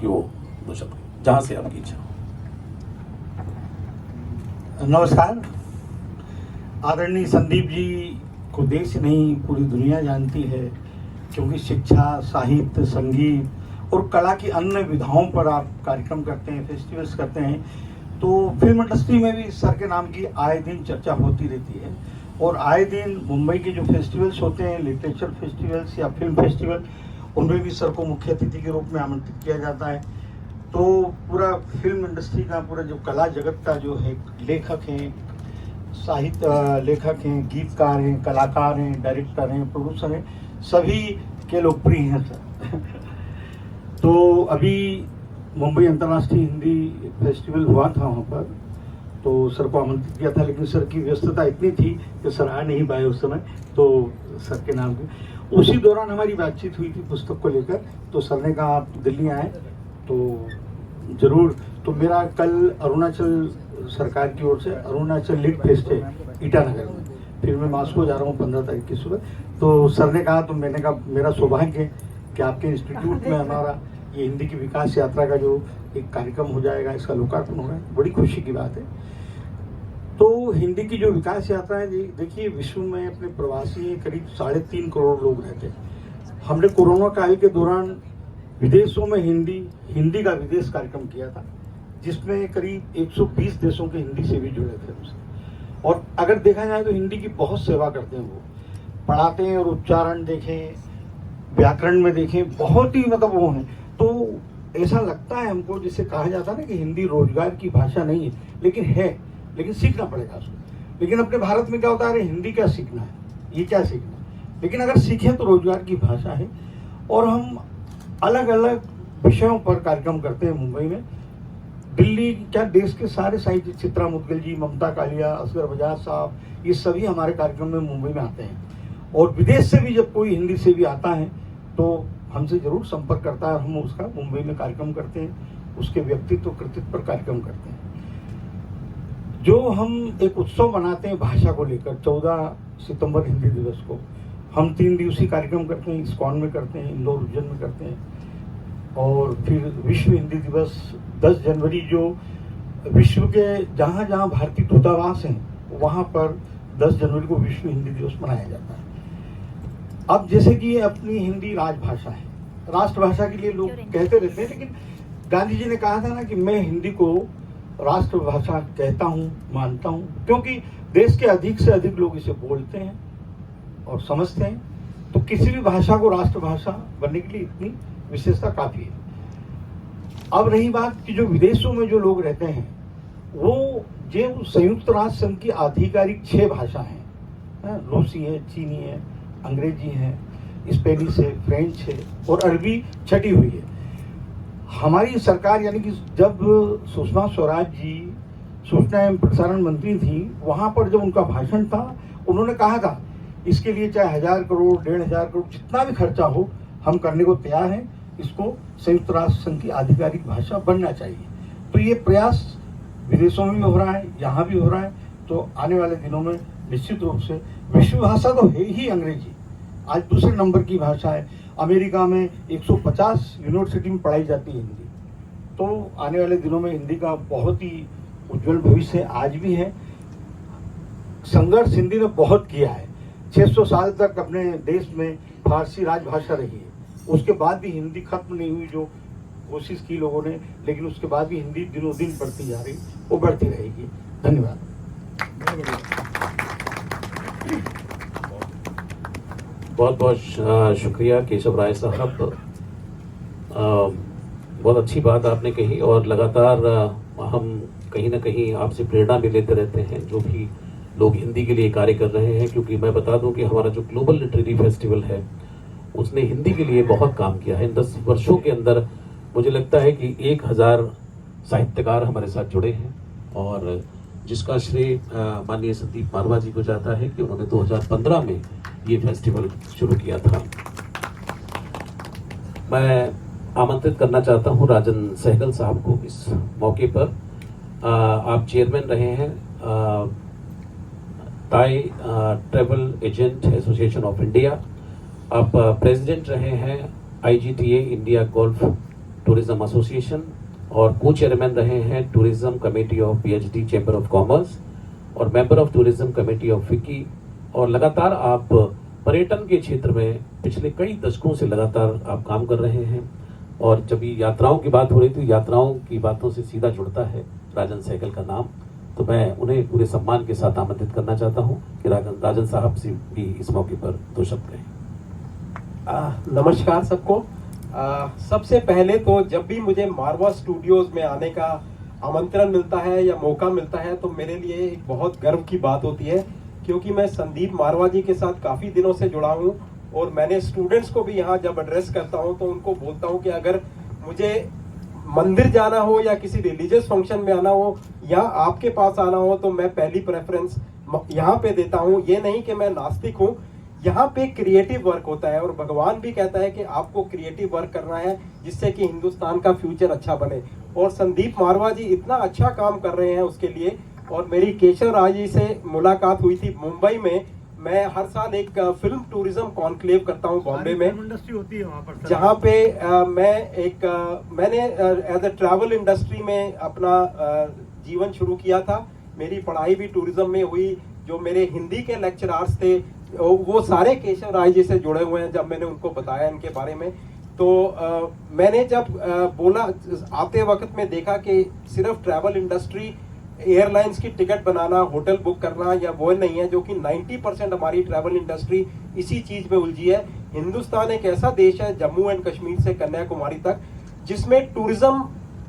कि वो 2 शब्द जहाँ से आपकी इच्छा हो। नमस्कार। आदरणीय संदीप जी को देश नहीं पूरी दुनिया जानती है, क्योंकि शिक्षा, साहित्य, संगीत और कला की अन्य विधाओं पर आप कार्यक्रम करते हैं, फेस्टिवल्स करते हैं। तो फिल्म इंडस्ट्री में भी सर के नाम की आए दिन चर्चा होती रहती है, और आए दिन मुंबई के जो फेस्टिवल्स होते हैं, लिटरेचर फेस्टिवल्स या फिल्म फेस्टिवल, उनमें भी सर को मुख्य अतिथि के रूप में आमंत्रित किया जाता है। तो पूरा फिल्म इंडस्ट्री का, पूरा जो कला जगत का जो है, लेखक हैं, साहित्य लेखक हैं, गीतकार हैं, कलाकार हैं, डायरेक्टर हैं, प्रोड्यूसर हैं, सभी के लोकप्रिय हैं सर। तो अभी मुंबई अंतर्राष्ट्रीय हिंदी फेस्टिवल हुआ था, वहाँ पर तो सर को आमंत्रित किया था, लेकिन सर की व्यस्तता इतनी थी कि सर आ नहीं पाए उस समय। तो सर के नाम पे उसी दौरान हमारी बातचीत हुई थी पुस्तक को लेकर। तो सर ने कहा आप दिल्ली आए तो जरूर। तो मेरा कल अरुणाचल सरकार की ओर से अरुणाचल लिट फेस्ट है ईटानगर में, फिर मैं मास्को जा रहा हूँ 15 तारीख की सुबह। तो सर ने कहा, तो मैंने कहा मेरा सौभाग्य है कि आपके इंस्टीट्यूट में हमारा ये हिंदी की विकास यात्रा का जो एक कार्यक्रम हो जाएगा, इसका लोकार्पण हो रहा है, बड़ी खुशी की बात है। तो हिंदी की जो विकास यात्रा है, देखिए विश्व में अपने प्रवासी करीब 3.5 करोड़ लोग रहते हैं। हमने कोरोना काल के दौरान विदेशों में हिंदी का विदेश कार्यक्रम किया था, जिसमें करीब 120 देशों के हिंदी से भी जुड़े थे उससे। और अगर देखा जाए तो हिंदी की बहुत सेवा करते हैं, वो पढ़ाते हैं और उच्चारण देखें, व्याकरण में देखें, बहुत ही मतलब वो हैं। तो ऐसा लगता है हमको, जिसे कहा जाता है ना कि हिंदी रोजगार की भाषा नहीं है, लेकिन सीखना पड़ेगा उसको। लेकिन अपने भारत में क्या होता है, अरे हिंदी क्या सीखना है, ये क्या सीखना है। लेकिन अगर सीखें तो रोजगार की भाषा है। और हम अलग अलग विषयों पर कार्यक्रम करते हैं मुंबई में। दिल्ली क्या, देश के सारे साहित्य, चित्रा मुद्गल जी, ममता कालिया, असगर बजाज साहब, ये सभी हमारे कार्यक्रम में मुंबई में आते हैं। और विदेश से भी जब कोई हिंदी से भी आता है तो हमसे जरूर संपर्क करता है, हम उसका मुंबई में कार्यक्रम करते हैं, उसके व्यक्तित्व कृतित्व पर कार्यक्रम करते हैं। जो हम एक उत्सव मनाते हैं भाषा को लेकर, 14 सितंबर हिंदी दिवस को हम 3 दिवसीय कार्यक्रम करते हैं, इस्कॉन में करते हैं, इंदौर उज्जैन में करते हैं। और फिर विश्व हिंदी दिवस 10 जनवरी, जो विश्व के जहाँ जहाँ भारतीय दूतावास हैं वहाँ पर 10 जनवरी को विश्व हिंदी दिवस मनाया जाता है। अब जैसे कि ये अपनी हिंदी राजभाषा है, राष्ट्रभाषा के लिए लोग कहते रहते हैं, लेकिन गांधी जी ने कहा था ना कि मैं हिंदी को राष्ट्रभाषा कहता हूँ, मानता हूँ, क्योंकि देश के अधिक से अधिक लोग इसे बोलते हैं और समझते हैं। तो किसी भी भाषा को राष्ट्रभाषा बनने के लिए इतनी विशेषता काफी है। अब रही बात कि जो विदेशों में जो लोग रहते हैं, वो जो संयुक्त राष्ट्र संघ की आधिकारिक 6 भाषा हैं, रूसी है, चीनी है, अंग्रेजी है, स्पेनिश है, फ्रेंच है और अरबी छठी हुई है। हमारी सरकार यानी कि जब सुषमा स्वराज जी सूचना एवं प्रसारण मंत्री थी, वहां पर जब उनका भाषण था, उन्होंने कहा था इसके लिए चाहे 1000 करोड़ 1500 करोड़ जितना भी खर्चा हो, हम करने को तैयार हैं, इसको संयुक्त राष्ट्र संघ की आधिकारिक भाषा बनना चाहिए। तो ये प्रयास विदेशों में भी हो रहा है, यहाँ भी हो रहा है। तो आने वाले दिनों में निश्चित रूप से विश्व भाषा तो है ही अंग्रेजी, आज दूसरे नंबर की भाषा है। अमेरिका में 150 यूनिवर्सिटी में पढ़ाई जाती है हिंदी। तो आने वाले दिनों में हिंदी का बहुत ही उज्जवल भविष्य आज भी है। संघर्ष हिंदी ने बहुत किया है। 600 साल तक अपने देश में फारसी राजभाषा रही है, उसके बाद भी हिंदी खत्म नहीं हुई, जो कोशिश की लोगों ने, लेकिन उसके बाद भी हिंदी दिनों दिन बढ़ती जा रही, वो बढ़ती रहेगी। धन्यवाद। बहुत बहुत शुक्रिया केशव राय साहब, बहुत अच्छी बात आपने कही। और लगातार हम कहीं ना कहीं आपसे प्रेरणा भी लेते रहते हैं, जो भी लोग हिंदी के लिए कार्य कर रहे हैं। क्योंकि मैं बता दूं कि हमारा जो ग्लोबल लिटरेरी फेस्टिवल है, उसने हिंदी के लिए बहुत काम किया है। इन 10 वर्षों के अंदर मुझे लगता है कि 1000 साहित्यकार हमारे साथ जुड़े हैं, और जिसका श्रेय माननीय संदीप मारवा जी को जाता है कि उन्होंने 2015 में ये फेस्टिवल शुरू किया था। मैं आमंत्रित करना चाहता हूं राजन सहगल साहब को इस मौके पर। आप चेयरमैन रहे हैं TAAI travel agent association of India, आप प्रेसिडेंट रहे हैं IGTA India golf tourism association और को चेयरमैन रहे हैं tourism committee of PHD chamber of commerce और member of tourism committee of FICCI. और लगातार आप पर्यटन के क्षेत्र में पिछले कई दशकों से लगातार आप काम कर रहे हैं। और जब ये यात्राओं की बात हो रही थी, यात्राओं की बातों से सीधा जुड़ता है राजन सहगल का नाम, तो मैं उन्हें पूरे सम्मान के साथ आमंत्रित करना चाहता हूं कि राजन साहब से भी इस मौके पर दो शब्द कहें। नमस्कार सबको। सबसे पहले तो जब भी मुझे मारवा स्टूडियोज में आने का आमंत्रण मिलता है या मौका मिलता है तो मेरे लिए एक बहुत गर्व की बात होती है, क्योंकि मैं संदीप मारवा जी के साथ काफ़ी दिनों से जुड़ा हूँ। और मैंने स्टूडेंट्स को भी यहाँ जब एड्रेस करता हूँ तो उनको बोलता हूँ कि अगर मुझे मंदिर जाना हो या किसी रिलीजियस फंक्शन में आना हो या आपके पास आना हो तो मैं पहली प्रेफरेंस यहाँ पे देता हूँ। ये नहीं कि मैं नास्तिक हूँ, यहाँ पे क्रिएटिव वर्क होता है और भगवान भी कहता है कि आपको क्रिएटिव वर्क करना है जिससे कि हिंदुस्तान का फ्यूचर अच्छा बने। और संदीप मारवा जी इतना अच्छा काम कर रहे हैं उसके लिए। और मेरी केशव राज जी से मुलाकात हुई थी मुंबई में। मैं हर साल एक फिल्म टूरिज्म कॉन्क्लेव करता हूँ बॉम्बे में, इंडस्ट्री होती है वहाँ पर, जहाँ पे मैंने एज ए ट्रैवल इंडस्ट्री में अपना जीवन शुरू किया था। मेरी पढ़ाई भी टूरिज्म में हुई। जो मेरे हिंदी के लेक्चरार्स थे वो सारे केशव राय जी से जुड़े हुए हैं। जब मैंने उनको बताया इनके बारे में तो मैंने जब बोला आते वक्त में देखा कि सिर्फ ट्रैवल इंडस्ट्री एयरलाइंस की टिकट बनाना, होटल बुक करना या वो नहीं है, जो कि 90% हमारी ट्रैवल इंडस्ट्री इसी चीज में उलझी है। हिंदुस्तान एक ऐसा देश है जम्मू एंड कश्मीर से कन्याकुमारी तक जिसमें टूरिज्म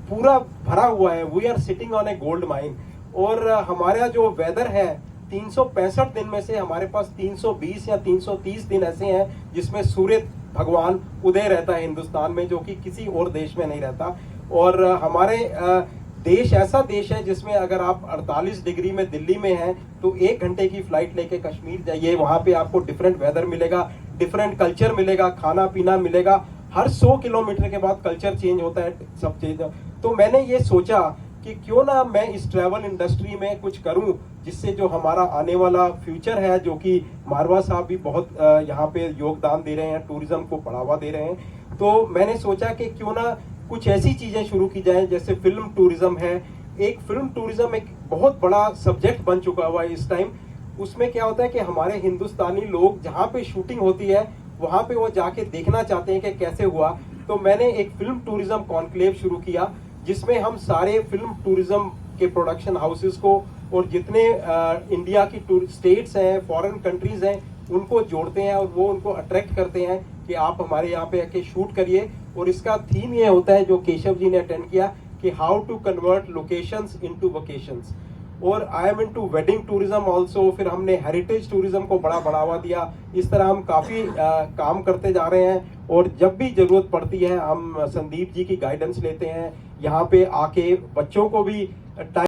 पूरा भरा हुआ है। We are sitting on a gold mine. और हमारा जो वेदर है 365 दिन में से हमारे पास 320 या 330 दिन ऐसे हैं जिसमें सूर्य भगवान उदय रहता है हिंदुस्तान में, जो कि किसी और देश में नहीं रहता। और हमारे देश ऐसा देश है जिसमें अगर आप 48 डिग्री में दिल्ली में हैं तो 1 घंटे की फ्लाइट लेके कश्मीर जाइए, वहां पे आपको डिफरेंट वेदर मिलेगा, डिफरेंट कल्चर मिलेगा, खाना पीना मिलेगा। हर 100 किलोमीटर के बाद कल्चर चेंज होता है सब चीज। तो मैंने ये सोचा कि क्यों ना मैं इस ट्रैवल इंडस्ट्री में कुछ करूं जिससे जो हमारा आने वाला फ्यूचर है, जो कि मारवा साहब भी बहुत यहाँ पे योगदान दे रहे हैं, टूरिज्म को बढ़ावा दे रहे हैं। तो मैंने सोचा कि क्यों ना कुछ ऐसी चीजें शुरू की जाएं जैसे फिल्म टूरिज्म है। एक फिल्म टूरिज्म एक बहुत बड़ा सब्जेक्ट बन चुका हुआ है इस टाइम। उसमें क्या होता है कि हमारे हिंदुस्तानी लोग जहाँ पे शूटिंग होती है वहाँ पे वो जाके देखना चाहते हैं कि कैसे हुआ। तो मैंने एक फिल्म टूरिज्म कॉन्क्लेव शुरू किया जिसमें हम सारे फिल्म टूरिज्म के प्रोडक्शन हाउसेस को और जितने इंडिया की स्टेट्स हैं, फॉरेन कंट्रीज हैं, उनको जोड़ते हैं और वो उनको अट्रैक्ट करते हैं कि आप हमारे यहाँ पे आके शूट करिए। और इसका थीम ये होता है जो केशव जी ने अटेंड किया कि how to convert locations into vocations. और I am into wedding tourism also. फिर हमने हेरिटेज टूरिज्म को बड़ा बढ़ावा दिया। इस तरह हम काफ़ी काम करते जा रहे हैं और जब भी ज़रूरत पड़ती है हम संदीप जी की गाइडेंस लेते हैं। यहाँ पे आके बच्चों को भी टाइम